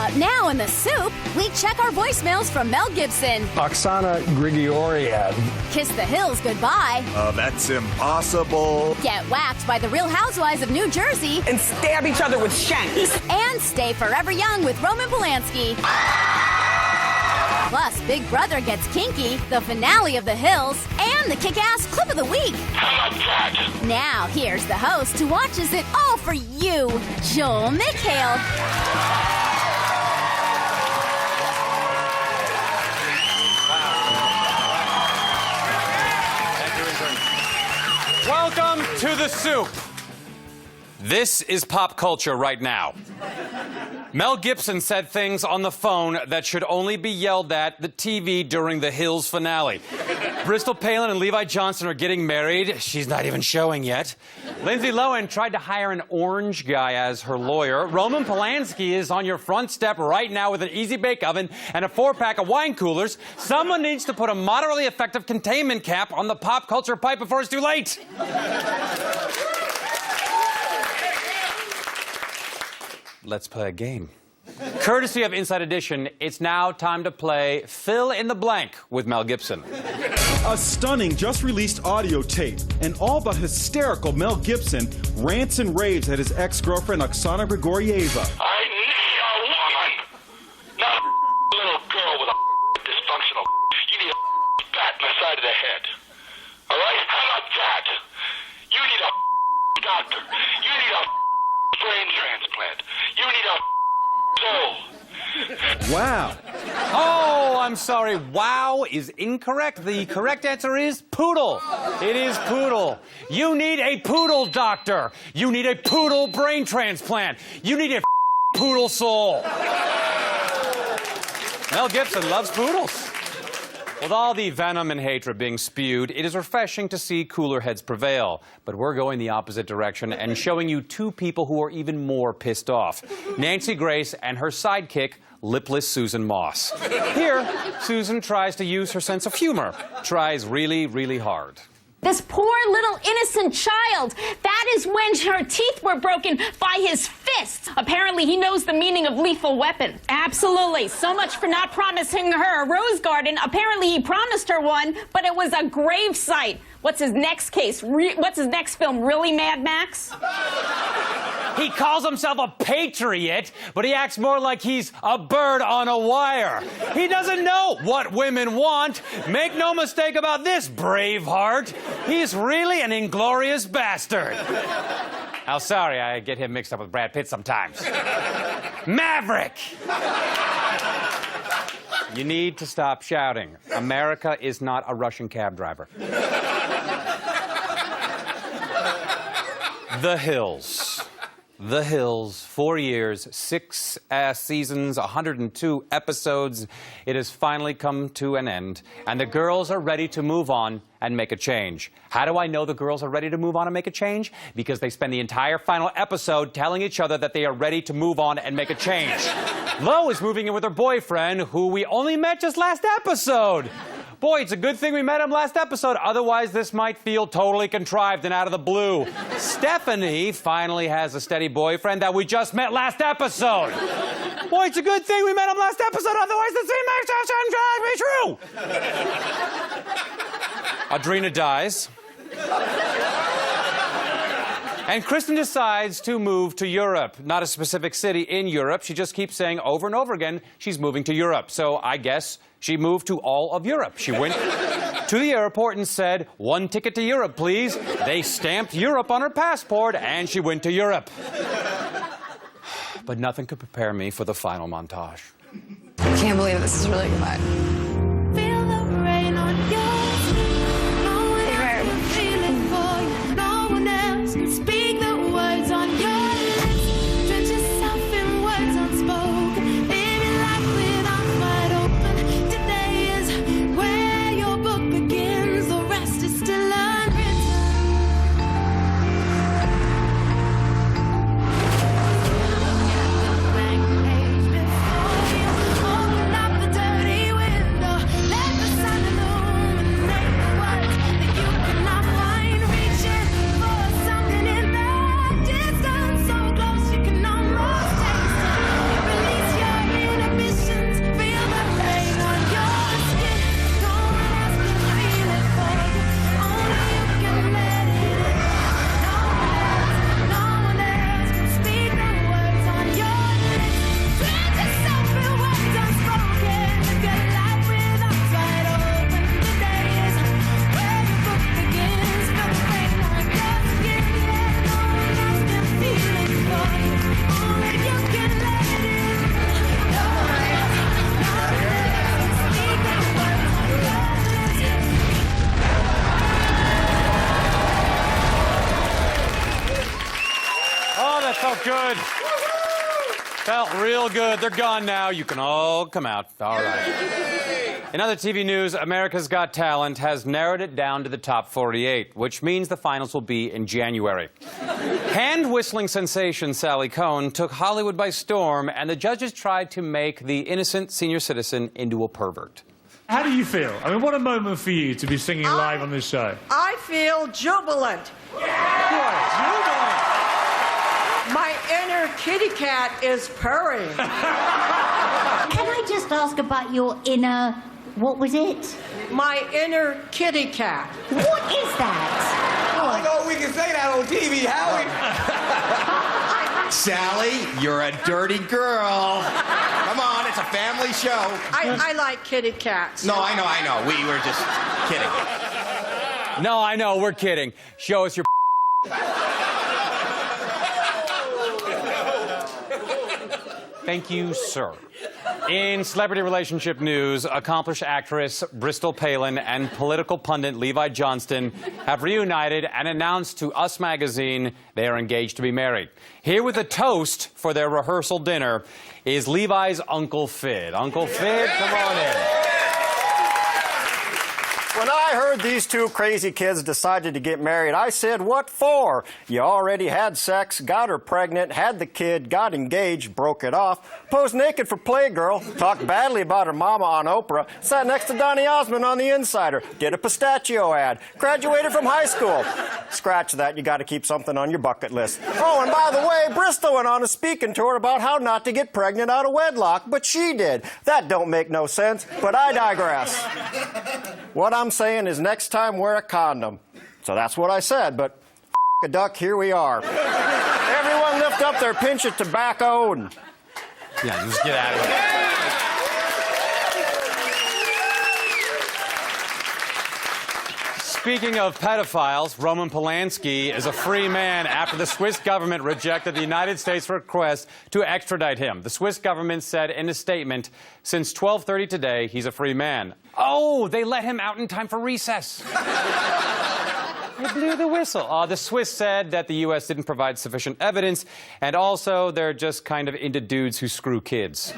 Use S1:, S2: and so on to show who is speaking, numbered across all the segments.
S1: Up now in the soup, we check our voicemails from Mel Gibson.
S2: Oksana Grigorian.
S1: Kiss the Hills goodbye.
S3: That's impossible.
S1: Get whacked by the Real Housewives of New Jersey.
S4: And stab each other with shanks.
S1: And stay forever young with Roman Polanski. Plus, Big Brother gets kinky, the finale of The Hills, and the kick-ass clip of the week.
S5: How about that?
S1: Now, here's the host who watches it all for you, Joel McHale.
S6: Welcome to the soup. This is pop culture right now. Mel Gibson said things on the phone that should only be yelled at the TV during the Hills finale. Bristol Palin and Levi Johnson are getting married. She's not even showing yet. Lindsay Lohan tried to hire an orange guy as her lawyer. Roman Polanski is on your front step right now with an easy bake oven and a 4-pack of wine coolers. Someone needs to put a moderately effective containment cap on the pop culture pipe before it's too late. Let's play a game. Courtesy of Inside Edition, it's now time to play Fill in the Blank with Mel Gibson.
S7: A stunning, just-released audio tape, and all but hysterical Mel Gibson rants and raves at his ex-girlfriend Oksana Grigorieva.
S5: I need a woman, not a little girl with a dysfunctional. You need a bat in the side of the head. All right? How about that? You need a doctor. You need a brain transplant. You need a soul.
S7: Wow.
S6: Oh, I'm sorry. Wow is incorrect. The correct answer is poodle. It is poodle. You need a poodle doctor. You need a poodle brain transplant. You need a poodle soul. Mel Gibson loves poodles. With all the venom and hatred being spewed, it is refreshing to see cooler heads prevail. But we're going the opposite direction and showing you two people who are even more pissed off. Nancy Grace and her sidekick, lipless Susan Moss. Here, Susan tries to use her sense of humor. Tries really, really hard.
S8: This poor little innocent child. That is when her teeth were broken by his fist. Apparently, he knows the meaning of lethal weapon. Absolutely. So much for not promising her a rose garden. Apparently, he promised her one, but it was a grave site. What's his next case? What's his next film? Really, Mad Max?
S6: He calls himself a patriot, but he acts more like he's a bird on a wire. He doesn't know what women want. Make no mistake about this, Braveheart. He's really an inglorious bastard. Oh, sorry, I get him mixed up with Brad Pitt sometimes. Maverick! You need to stop shouting. America is not a Russian cab driver. The Hills. The Hills, 4 years, 6 seasons, 102 episodes. It has finally come to an end, and the girls are ready to move on and make a change. How do I know the girls are ready to move on and make a change? Because they spend the entire final episode telling each other that they are ready to move on and make a change. Lo is moving in with her boyfriend, who we only met just last episode. Boy, it's a good thing we met him last episode. Otherwise, this might feel totally contrived and out of the blue. Stephanie finally has a steady boyfriend that we just met last episode. Boy, it's a good thing we met him last episode. Otherwise, the scene makes be true. Adrena dies. And Kristen decides to move to Europe. Not a specific city in Europe. She just keeps saying over and over again she's moving to Europe. So I guess she moved to all of Europe. She went to the airport and said, "1 ticket to Europe, please." They stamped Europe on her passport, and she went to Europe. But nothing could prepare me for the final montage.
S9: I can't believe this is really goodbye.
S10: Feel the rain on your skin. No one else can feel it for you. No one else can speak the words on your lips. Drench yourself in words unspoken. Baby, life with arms wide open. Today is where your book begins. The rest is still unwritten. Look at the blank page before you. Open up the dirty window.
S6: Felt real good. They're gone now. You can all come out. All right. In other TV news, America's Got Talent has narrowed it down to the top 48, which means the finals will be in January. Hand-whistling sensation Sally Cohn took Hollywood by storm, and the judges tried to make the innocent senior citizen into a pervert.
S11: How do you feel? I mean, what a moment for you to be singing live on this show.
S12: I feel jubilant. My inner kitty cat is purring.
S13: Can I just ask about your inner, what was it?
S12: My inner kitty cat.
S13: What is that?
S14: I don't know if we can say that on TV, Howie. Sally, you're a dirty girl. Come on, it's a family show.
S12: I like kitty cats.
S14: No, I know. We were just kidding.
S6: No, I know, we're kidding. Show us your Thank you, sir. In celebrity relationship news, accomplished actress Bristol Palin and political pundit Levi Johnston have reunited and announced to Us Magazine they are engaged to be married. Here with a toast for their rehearsal dinner is Levi's Uncle Fid. Uncle Fid, come on in.
S15: When I heard these two crazy kids decided to get married, I said, what for? You already had sex, got her pregnant, had the kid, got engaged, broke it off, posed naked for Playgirl, talked badly about her mama on Oprah, sat next to Donny Osmond on The Insider, did a pistachio ad, graduated from high school. Scratch that, you got to keep something on your bucket list. Oh, and by the way, Bristol went on a speaking tour about how not to get pregnant out of wedlock, but she did. That don't make no sense, but I digress. What I'm saying is next time wear a condom. So that's what I said, but a duck, here we are. Everyone lift up their pinch of tobacco and...
S6: Yeah, just get out of here. Speaking of pedophiles, Roman Polanski is a free man after the Swiss government rejected the United States' request to extradite him. The Swiss government said in a statement, since 12:30 today, he's a free man. Oh, they let him out in time for recess. They blew the whistle. The Swiss said that the U.S. didn't provide sufficient evidence, and also they're just kind of into dudes who screw kids.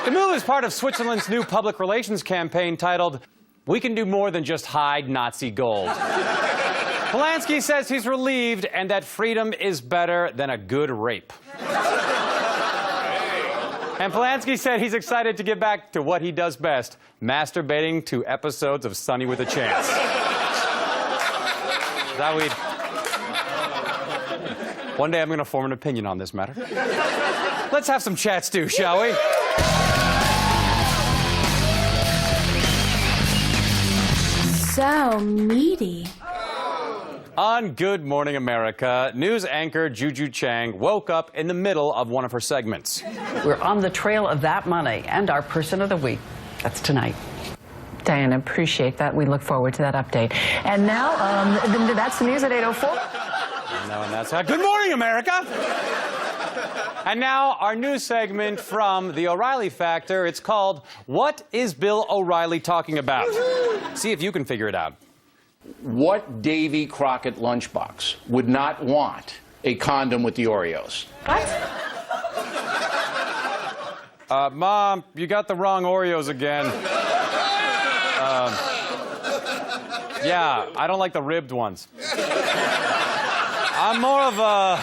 S6: The move is part of Switzerland's new public relations campaign titled, "We can do more than just hide Nazi gold." Polanski says he's relieved and that freedom is better than a good rape. And Polanski said he's excited to get back to what he does best, masturbating to episodes of Sunny with a Chance. One day I'm going to form an opinion on this matter. Let's have some chat stew, shall we?
S10: So meaty.
S6: On Good Morning America, news anchor Juju Chang woke up in the middle of one of her segments.
S4: We're on the trail of that money and our person of the week. That's tonight.
S16: Diana, appreciate that. We look forward to that update. And now, that's the news at 8:04.
S6: And that's Good Morning America. And now our new segment from The O'Reilly Factor. It's called What is Bill O'Reilly Talking About? See if you can figure it out.
S17: What Davy Crockett lunchbox would not want a condom with the Oreos?
S4: What?
S6: Mom, you got the wrong Oreos again. Yeah, I don't like the ribbed ones. I'm more of a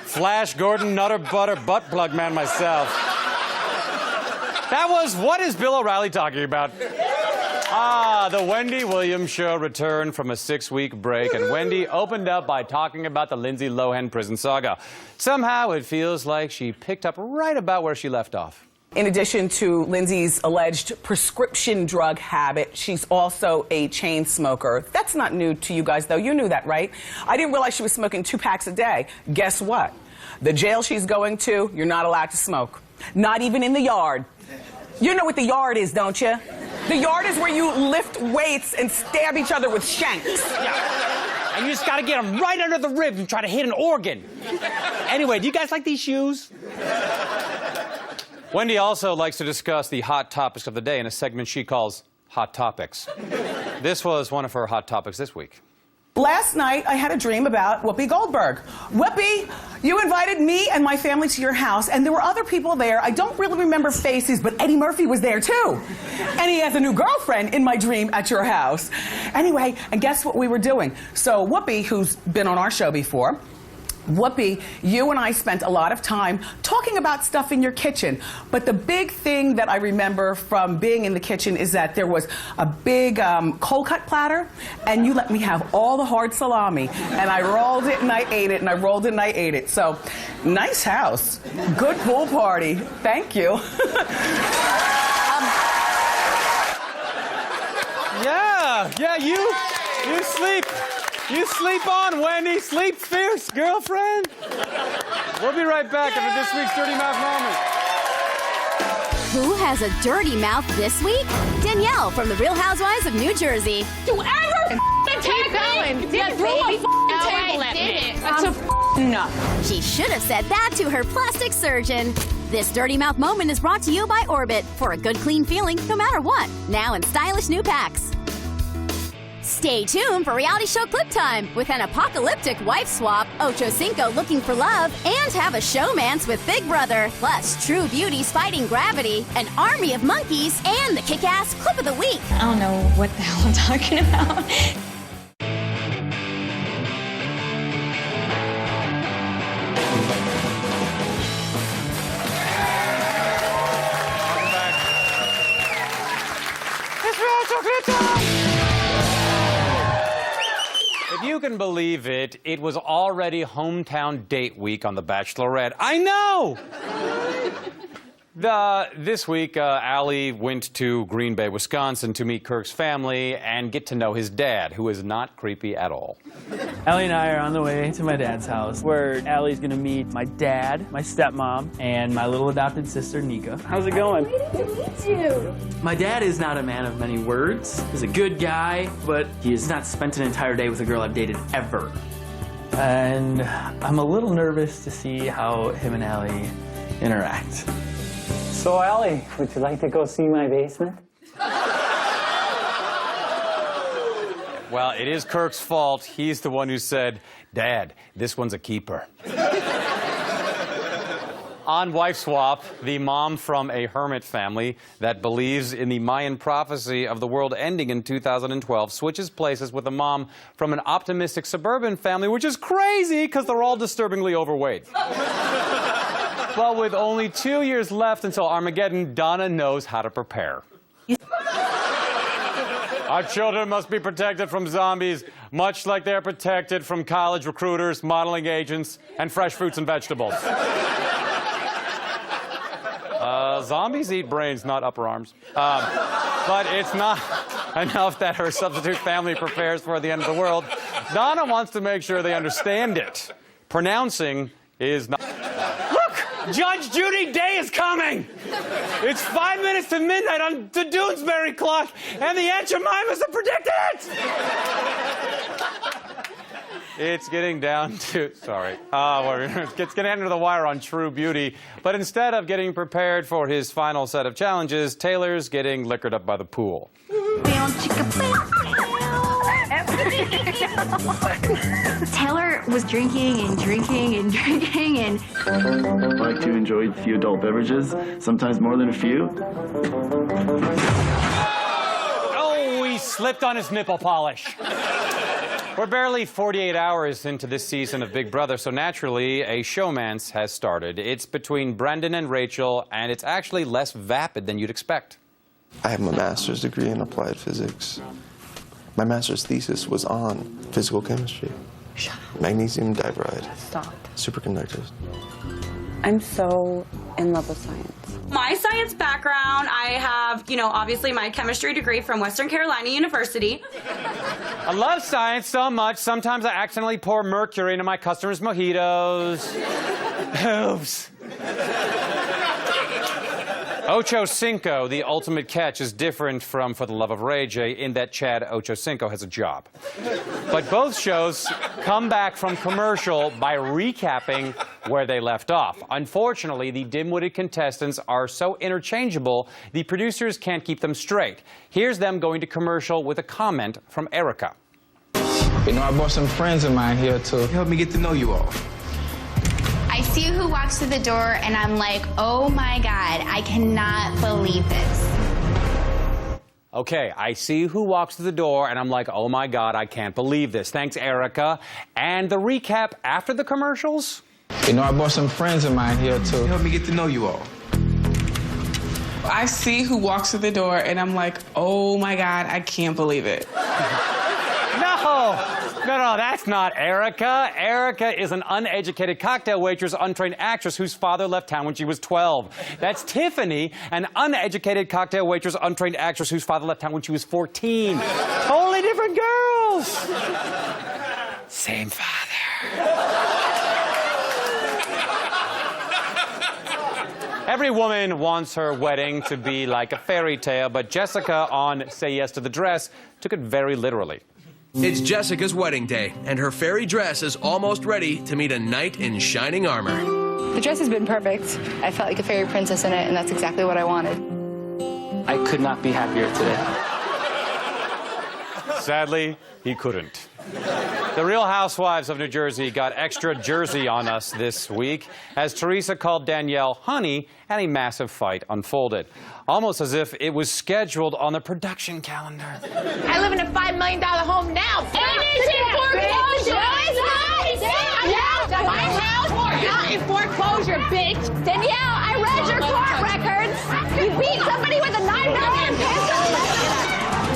S6: Flash Gordon Nutter Butter butt plug man myself. That was What is Bill O'Reilly Talking About? The Wendy Williams Show returned from a 6-week break, and Wendy opened up by talking about the Lindsay Lohan prison saga. Somehow it feels like she picked up right about where she left off.
S4: In addition to Lindsay's alleged prescription drug habit, she's also a chain smoker. That's not new to you guys, though. You knew that, right? I didn't realize she was smoking 2 packs a day. Guess what? The jail she's going to, you're not allowed to smoke. Not even in the yard. You know what the yard is, don't you? The yard is where you lift weights and stab each other with shanks.
S6: Yeah. And you just gotta get them right under the ribs and try to hit an organ. Anyway, do you guys like these shoes? Wendy also likes to discuss the hot topics of the day in a segment she calls Hot Topics. This was one of her hot topics this week.
S4: Last night, I had a dream about Whoopi Goldberg. Whoopi, you invited me and my family to your house, and there were other people there. I don't really remember faces, but Eddie Murphy was there too. And he has a new girlfriend in my dream at your house. Anyway, and guess what we were doing? So Whoopi, who's been on our show before, Whoopi, you and I spent a lot of time talking about stuff in your kitchen. But the big thing that I remember from being in the kitchen is that there was a big cold cut platter, and you let me have all the hard salami. And I rolled it and I ate it, and I rolled it and I ate it. So, nice house. Good pool party. Thank you.
S6: Yeah, you sleep. You sleep on, Wendy. Sleep fierce, girlfriend. We'll be right back after this week's Dirty Mouth Moment.
S1: Who has a dirty mouth this week? Danielle from the Real Housewives of New Jersey.
S8: Whoever attacked me didn't throw a table at me. That's a no.
S1: She should have said that to her plastic surgeon. This Dirty Mouth Moment is brought to you by Orbit for a good, clean feeling no matter what. Now in stylish new packs. Stay tuned for reality show clip time with an apocalyptic wife swap, Ocho Cinco looking for love, and have a showmance with Big Brother, plus True Beauty's fighting gravity, an army of monkeys, and the kick-ass clip of the week.
S9: I don't know what the hell I'm talking about.
S6: If you can believe it, it was already hometown date week on The Bachelorette. I know! This week, Allie went to Green Bay, Wisconsin to meet Kirk's family and get to know his dad, who is not creepy at all.
S18: Allie and I are on the way to my dad's house, where Allie's going to meet my dad, my stepmom, and my little adopted sister, Nika. How's it going?
S9: Great to meet you.
S18: My dad is not a man of many words. He's a good guy, but he has not spent an entire day with a girl I've dated ever. And I'm a little nervous to see how him and Allie interact.
S19: So, Allie, would you like to go see my basement?
S6: Well, it is Kirk's fault. He's the one who said, "Dad, this one's a keeper." On Wife Swap, the mom from a hermit family that believes in the Mayan prophecy of the world ending in 2012 switches places with a mom from an optimistic suburban family, which is crazy because they're all disturbingly overweight. Well, with only 2 years left until Armageddon, Donna knows how to prepare. Our children must be protected from zombies, much like they're protected from college recruiters, modeling agents, and fresh fruits and vegetables. Zombies eat brains, not upper arms. But it's not enough that her substitute family prepares for the end of the world. Donna wants to make sure they understand it. Pronouncing is not... Judge Judy Day is coming! It's 5 minutes to midnight on the Doonesbury clock, and the Aunt Jemimas have predicted it! It's getting down to... Sorry. It's getting under the wire on True Beauty. But instead of getting prepared for his final set of challenges, Taylor's getting liquored up by the pool.
S9: Taylor was drinking and drinking and drinking and...
S20: I like to enjoy a few adult beverages, sometimes more than a few.
S6: Oh, he slipped on his nipple polish. We're barely 48 hours into this season of Big Brother, so naturally, a showmance has started. It's between Brendan and Rachel, and it's actually less vapid than you'd expect.
S21: I have my master's degree in applied physics. My master's thesis was on physical chemistry.
S9: Shut up.
S21: Magnesium dibride.
S9: Stop.
S21: Superconductors.
S22: I'm so in love with science.
S23: My science background, I have, obviously my chemistry degree from Western Carolina University.
S6: I love science so much, sometimes I accidentally pour mercury into my customers' mojitos. Oops. Ocho Cinco, the ultimate catch, is different from For the Love of Ray J in that Chad Ocho Cinco has a job. But both shows come back from commercial by recapping where they left off. Unfortunately, the dim-witted contestants are so interchangeable, the producers can't keep them straight. Here's them going to commercial with a comment from Erica.
S2: You know, I brought some friends of mine here to help me get to know you all.
S3: I see who walks through the door and I'm like, oh my God, I cannot believe this.
S6: Okay, I see who walks through the door, and I'm like, oh my God, I can't believe this. Thanks, Erica. And the recap after the commercials?
S2: You know, I brought some friends of mine here to help me get to know you all.
S5: I see who walks through the door, and I'm like, oh my God, I can't believe it.
S6: No, that's not Erica. Erica is an uneducated cocktail waitress, untrained actress whose father left town when she was 12. That's Tiffany, an uneducated cocktail waitress, untrained actress whose father left town when she was 14. Totally different girls. Same father. Every woman wants her wedding to be like a fairy tale, but Jessica on Say Yes to the Dress took it very literally.
S24: It's Jessica's wedding day, and her fairy dress is almost ready to meet a knight in shining armor.
S25: The dress has been perfect. I felt like a fairy princess in it, and that's exactly what I wanted.
S18: I could not be happier today.
S6: Sadly, he couldn't. The Real Housewives of New Jersey got extra Jersey on us this week as Teresa called Danielle honey and a massive fight unfolded. Almost as if it was scheduled on the production calendar.
S8: I live in a $5 million home now. And it's in foreclosure. My house not in foreclosure, bitch. Danielle, I read your court records. You beat somebody with a $9 million pencil.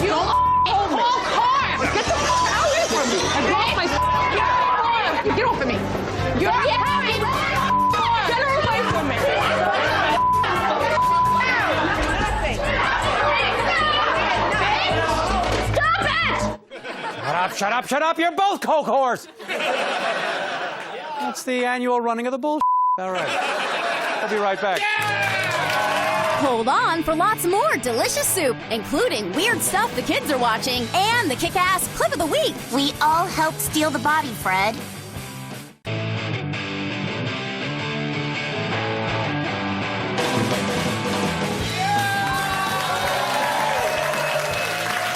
S8: You whole car. Get the fuck away from me. Get off of me. You're happy. Get her away from me.
S6: Shut up, you're both coke whores! That's the annual running of the bullshit. All right. I'll be right back.
S1: Hold on for lots more delicious soup, including weird stuff the kids are watching and the kick-ass clip of the week.
S13: We all helped steal the body, Fred.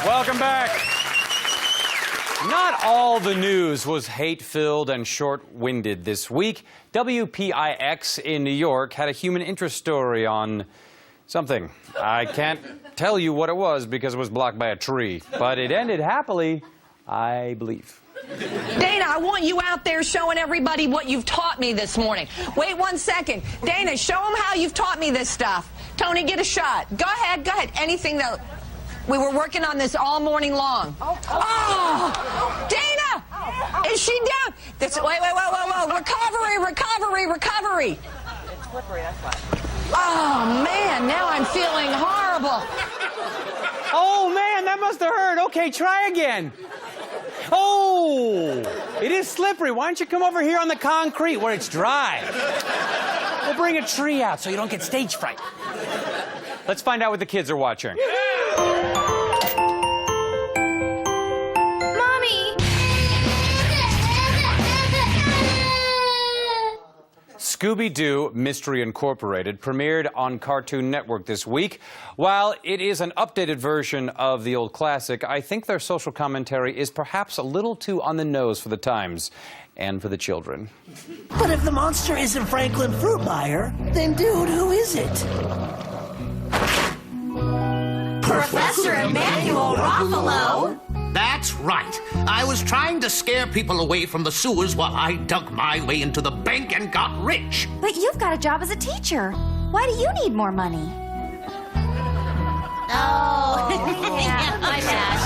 S6: Welcome back. Not all the news was hate-filled and short-winded this week. WPIX in New York had a human interest story on something. I can't tell you what it was because it was blocked by a tree, but it ended happily, I believe.
S12: Dana, I want you out there showing everybody what you've taught me this morning. Wait 1 second. Dana, show them how you've taught me this stuff. Tony, get a shot. Go ahead. Anything that... We were working on this all morning long. Oh! Dana! Is she down? Wait. Recovery.
S26: It's slippery, that's why.
S12: Oh, man, now I'm feeling horrible.
S6: Oh, man, that must have hurt. Okay, try again. Oh, it is slippery. Why don't you come over here on the concrete where it's dry? We'll bring a tree out so you don't get stage fright. Let's find out what the kids are watching. Scooby-Doo Mystery Incorporated premiered on Cartoon Network this week. While it is an updated version of the old classic, I think their social commentary is perhaps a little too on the nose for the times and for the children.
S27: But if the monster isn't Franklin Fruitmeyer, then dude, who is it?
S13: Professor Emmanuel Ruffalo?
S28: That's right. I was trying to scare people away from the sewers while I dug my way into the bank and got rich.
S13: But you've got a job as a teacher. Why do you need more money? Oh, yeah, my bad.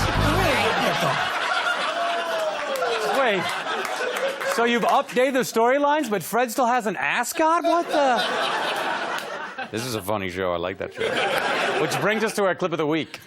S6: Wait, so you've updated the storylines, but Fred still has an ascot? What the? This is a funny show. I like that show. Which brings us to our clip of the week.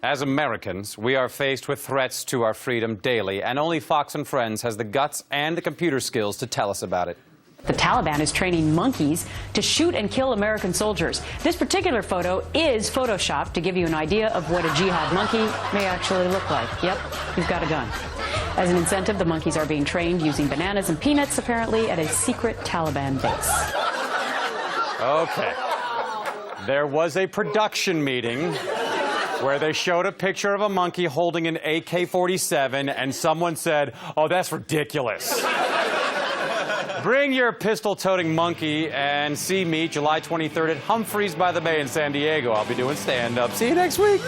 S6: As Americans, we are faced with threats to our freedom daily, and only Fox and Friends has the guts and the computer skills to tell us about it.
S29: The Taliban is training monkeys to shoot and kill American soldiers. This particular photo is photoshopped to give you an idea of what a jihad monkey may actually look like. Yep, you've got a gun. As an incentive, the monkeys are being trained using bananas and peanuts, apparently, at a secret Taliban base.
S6: Okay. There was a production meeting where they showed a picture of a monkey holding an AK-47, and someone said, "Oh, that's ridiculous." Bring your pistol-toting monkey and see me July 23rd at Humphreys by the Bay in San Diego. I'll be doing stand-up. See you next week.